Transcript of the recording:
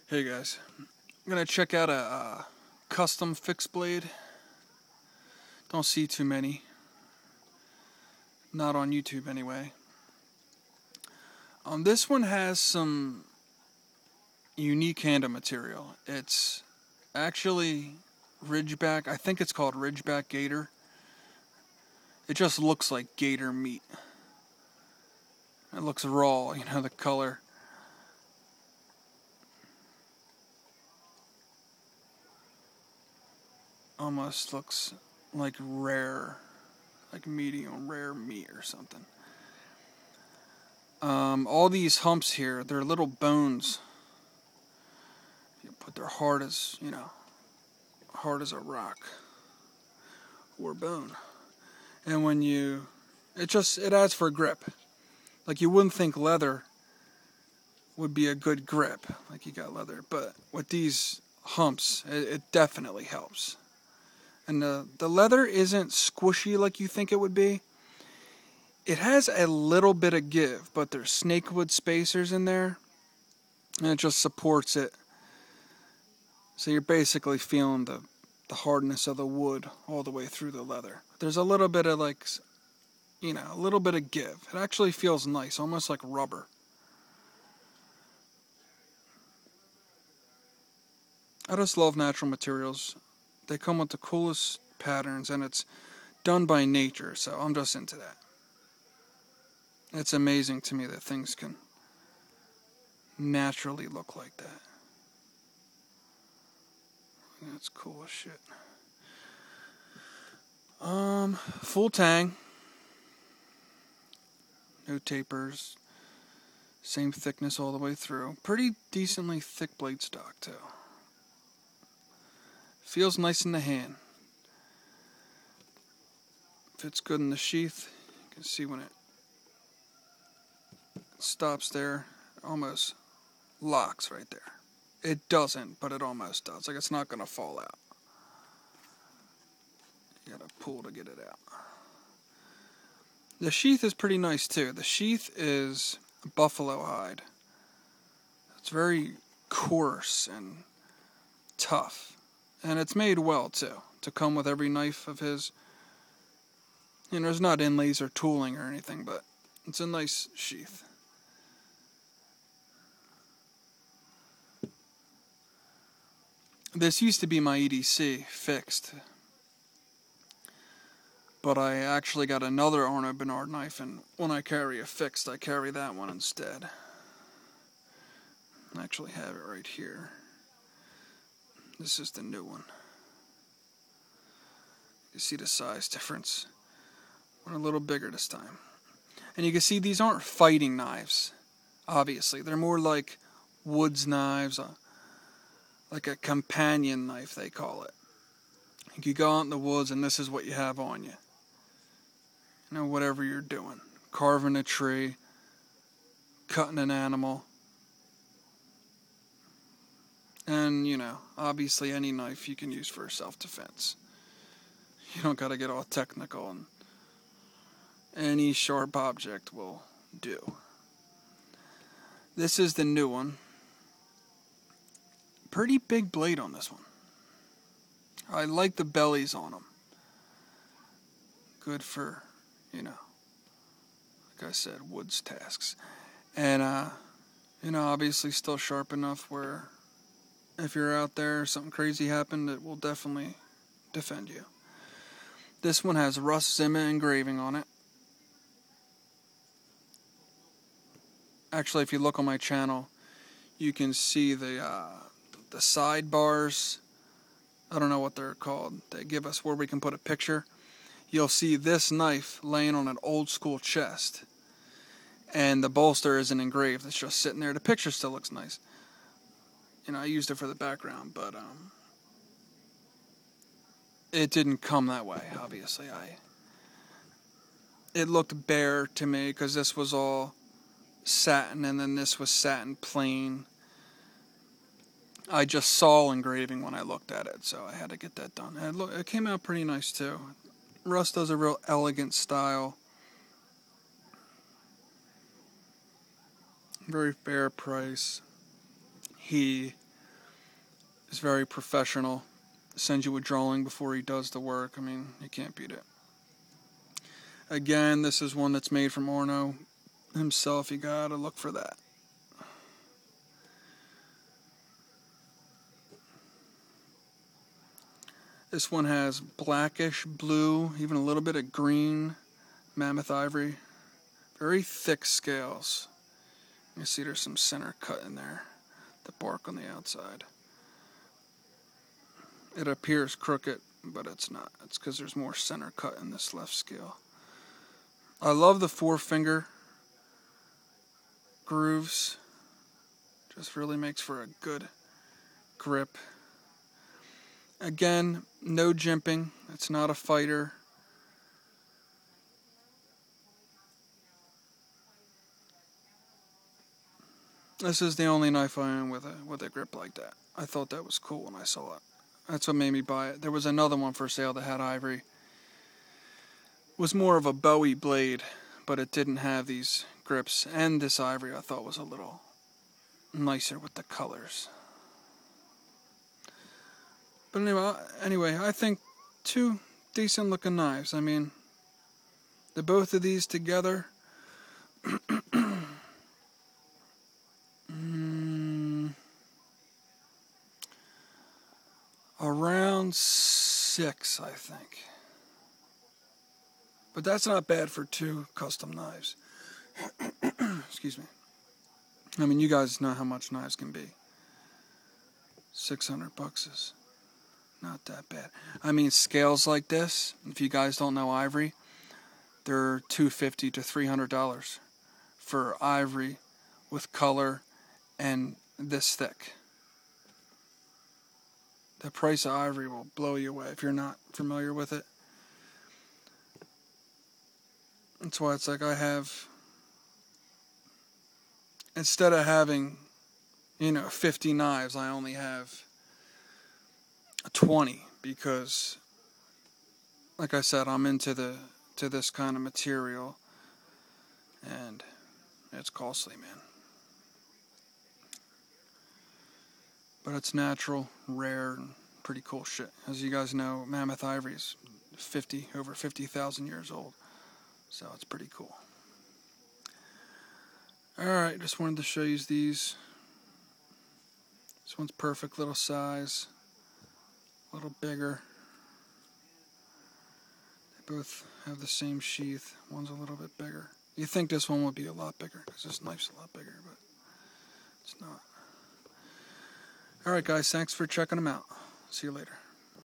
Hey guys, I'm gonna check out a custom fixed blade. Don't see too many, not on YouTube anyway. This one has some unique handle material. It's actually Ridgeback. I think it's called Ridgeback Gator. It just looks like gator meat. It looks raw, the color. Almost looks like rare, like medium rare meat or something. All these humps here, they're little bones. But they're hard as, hard as a rock or bone. And when it adds for grip. Like you wouldn't think leather would be a good grip, like you got leather, but with these humps, it definitely helps. And the leather isn't squishy like you think it would be. It has a little bit of give, but there's snakewood spacers in there, and it just supports it. So you're basically feeling the hardness of the wood all the way through the leather. There's a little bit of a little bit of give. It actually feels nice, almost like rubber. I just love natural materials. They come with the coolest patterns, and it's done by nature, so I'm just into that. It's amazing to me that things can naturally look like that. That's cool as shit. Full tang. No tapers. Same thickness all the way through. Pretty decently thick blade stock, too. Feels nice in the hand. Fits good in the sheath. You can see when it stops there, it almost locks right there. It doesn't, but it almost does. Like it's not going to fall out. You gotta pull to get it out. The sheath is pretty nice too. The sheath is buffalo hide. It's very coarse and tough. And it's made well too, to come with every knife of his. There's not inlays or tooling or anything, but it's a nice sheath. This used to be my EDC fixed, but I actually got another Arno Bernard knife, and when I carry a fixed, I carry that one instead. I actually have it right here. This is the new one. You see the size difference. We're a little bigger this time. And you can see these aren't fighting knives, obviously. They're more like woods knives, like a companion knife, they call it. You go out in the woods and this is what you have on you. Whatever you're doing. Carving a tree, cutting an animal. And, obviously any knife you can use for self-defense. You don't gotta get all technical, and any sharp object will do. This is the new one. Pretty big blade on this one. I like the bellies on them. Good for, like I said, woods tasks. And, obviously still sharp enough where if you're out there, something crazy happened, it will definitely defend you. This one has Russ Zimmer engraving on it. Actually, if you look on my channel, you can see the sidebars. I don't know what they're called. They give us where we can put a picture. You'll see this knife laying on an old school chest. And the bolster isn't engraved. It's just sitting there. The picture still looks nice. I used it for the background, but it didn't come that way, obviously. It looked bare to me because this was all satin and then this was satin plain. I just saw engraving when I looked at it, so I had to get that done. And it came out pretty nice too. Russ does a real elegant style. Very fair price. He is very professional. Sends you a drawing before he does the work. I mean, you can't beat it. Again, this is one that's made from Arno himself. You gotta look for that. This one has blackish blue, even a little bit of green mammoth ivory. Very thick scales. You see there's some center cut in there. The bark on the outside. It appears crooked, but it's not. It's because there's more center cut in this left scale. I love the 4-finger grooves. Just really makes for a good grip. Again, no jimping. It's not a fighter. This is the only knife I own with a grip like that. I thought that was cool when I saw it. That's what made me buy it. There was another one for sale that had ivory. It was more of a Bowie blade, but it didn't have these grips. And this ivory I thought was a little nicer with the colors. But anyway, I think 2 decent looking knives. I mean, the both of these together, around 6, I think. But that's not bad for 2 custom knives. Excuse me. I mean, you guys know how much knives can be. $600 is not that bad. I mean, scales like this, if you guys don't know ivory, they're $250 to $300 for ivory with color and this thick. The price of ivory will blow you away if you're not familiar with it. That's why it's like I have, instead of having, 50 knives, I only have 20 because, like I said, I'm into this kind of material, and it's costly, man. But it's natural, rare, and pretty cool shit. As you guys know, mammoth ivory is over 50,000 years old. So it's pretty cool. Alright, just wanted to show you these. This one's perfect little size. A little bigger. They both have the same sheath. One's a little bit bigger. You think this one would be a lot bigger because this knife's a lot bigger, but it's not. Alright guys, thanks for checking them out. See you later.